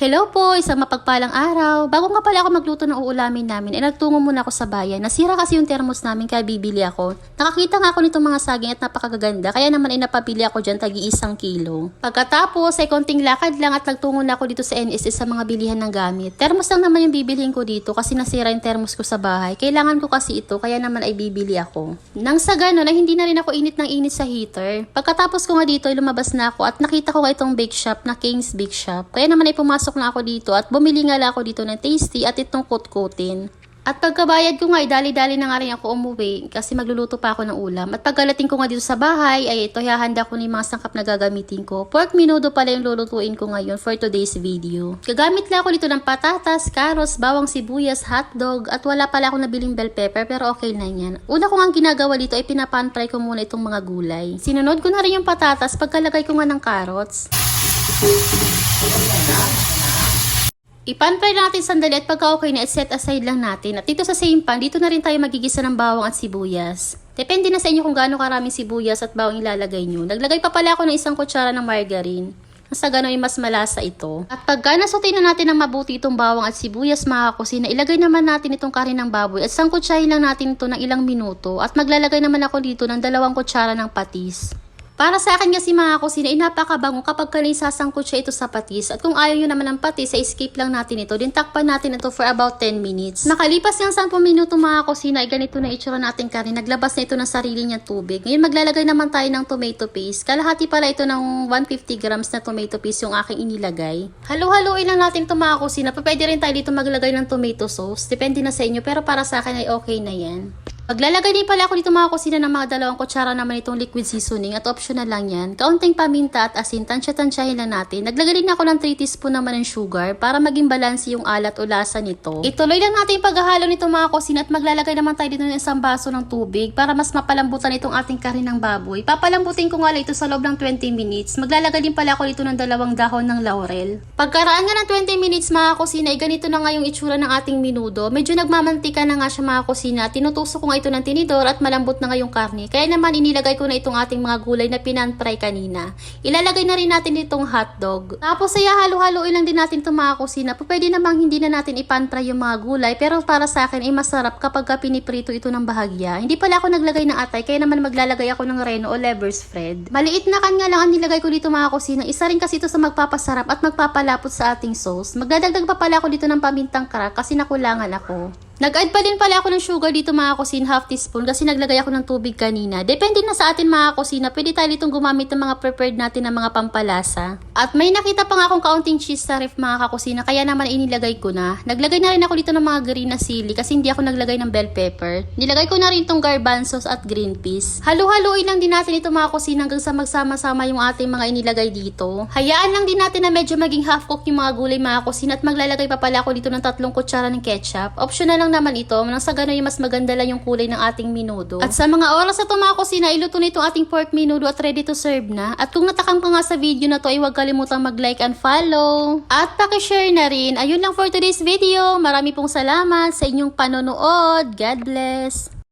Hello po, isang mapagpalang araw. Bago nga pala ako magluto ng uulamin namin, nagtungo muna ako sa bayan. Nasira kasi yung thermos namin kaya bibili ako. Nakakita nga ako nitong mga saging at napakaganda, kaya naman ay napabili ako dyan tagi 1 kilo. Pagkatapos ay konting lakad lang at nagtungo na ako dito sa NSS sa mga bilihan ng gamit. Thermos lang naman yung bibilihin ko dito kasi nasira yung thermos ko sa bahay. Kailangan ko kasi ito kaya naman ay bibili ako. Nang sa ganun ay hindi na rin ako init ng init sa heater. Pagkatapos ko nga dito ay lumabas na ako at nakita ko nga itong bake shop na King's Bake Shop. Kaya naman ay pumasok na ako dito at bumili nga lang ako dito ng tasty at itong kutkutin. At pagkabayad ko nga ay dali-dali na nga rin ako umuwi kasi magluluto pa ako ng ulam. At pagkalating ko nga dito sa bahay ay ito hahanda ko ng mga sangkap na gagamitin ko. Pork menudo pala yung lulutuin ko ngayon for today's video. Gagamit lang ako dito ng patatas, carrots, bawang sibuyas, hotdog at wala pala akong nabiling bell pepper pero okay na yan. Una ko nga ginagawa dito ay pinapan-fry ko muna itong mga gulay. Sinunod ko na rin yung patatas pagkalagay ko nga ng carrots. Ipan-fry natin sandali at pagka okay na, set aside lang natin. At dito sa same pan, dito na rin tayo magigisa ng bawang at sibuyas. Depende na sa inyo kung gaano karaming sibuyas at bawang ilalagay nyo. Naglagay pa pala ako ng 1 kutsara ng margarine. Sa gano'n ay mas malasa ito. At pagka nasutay na natin ng mabuti itong bawang at sibuyas mga kusina, ilagay naman natin itong karin ng baboy at sangkutsahin lang natin ito ng ilang minuto. At maglalagay naman ako dito ng 2 kutsara ng patis. Para sa akin kasi mga kusina, ay napakabango kapag naisasangkot siya ito sa patis. At kung ayaw nyo naman ng patis, ay skip lang natin ito. Din takpan natin ito for about 10 minutes. Nakalipas ng 10 minuto mga kusina, ay ganito na itsura natin kanin. Naglabas na ito ng sarili niyang tubig. Ngayon maglalagay naman tayo ng tomato paste. Kalahati pala ito ng 150 grams na tomato paste yung aking inilagay. Halu-haluin lang natin ito mga kusina. Pwede rin tayo dito maglagay ng tomato sauce. Depende na sa inyo, pero para sa akin ay okay na yan. Maglalagay din pala ako dito mga kusina ng mga 2 kutsara naman itong liquid seasoning at optional lang yan. Kaunting paminta at asin, tansya-tansyahin lang natin. Naglagay din ako ng 3 teaspoon naman ng sugar para maging balanse yung alat o lasa nito. Ituloy lang natin yung paghahalo nito mga kusina at maglalagay naman tayo dito ng 1 baso ng tubig para mas mapalambutan itong ating karin ng baboy. Papalambutin ko nga lang ito sa loob ng 20 minutes. Maglalagay din pala ako dito ng 2 dahon ng laurel. Pagkaraan nga ng 20 minutes mga kusina ay ganito na nga yung itsura ng ating menudo. Medyo nagmamantika na nga siya mga kusina. Tinutusok ko nga ito ng tinidor at malambot na nga yung karne. Kaya naman inilagay ko na itong ating mga gulay na pinan-fry kanina. Ilalagay na rin natin itong hotdog. Tapos ay halo-haloin lang din natin itong mga kusina. Pwede namang hindi na natin ipan-fry yung mga gulay pero para sa akin ay masarap kapag piniprito ito ng bahagya. Hindi pala ako naglagay ng atay kaya naman maglalagay ako ng reno o lever spread. Maliit na kanya lang ang nilagay ko dito mga kusina. Isa rin kasi ito sa magpapasarap at magpapalapot sa ating sauce. Magdadagdag pa pala ako dito ng pamintang crack kasi nakulangan ako. Nag-add pa din pala ako ng sugar dito mga kusina, half teaspoon kasi naglagay ako ng tubig kanina. Depende na sa atin mga kusina, pwede tayo ditong gumamit ng mga prepared natin ng mga pampalasa. At may nakita pa nga akong kaunting cheese sa ref mga kakusina, kaya naman inilagay ko na. Naglagay na rin ako dito ng mga green na sili kasi hindi ako naglagay ng bell pepper. Nilagay ko na rin itong garbanzos at green peas. Halu-haluin lang din natin ito mga kusina hanggang sa magsama-sama yung ating mga inilagay dito. Hayaan lang din natin na medyo maging half cook yung mga gulay mga kusina at maglalagay pa pala ako dito ng 3 kutsara ng ketchup. Optional lang naman ito, nang sa gano'n mas maganda lang yung kulay ng ating menudo. At sa mga oras na ito mga kusina, iluto na itong ating pork menudo at ready to serve na. At kung natakam ka nga sa video na to, ay huwag kalimutang mag-like and follow. At pakishare na rin. Ayun lang for today's video. Marami pong salamat sa inyong panonood. God bless!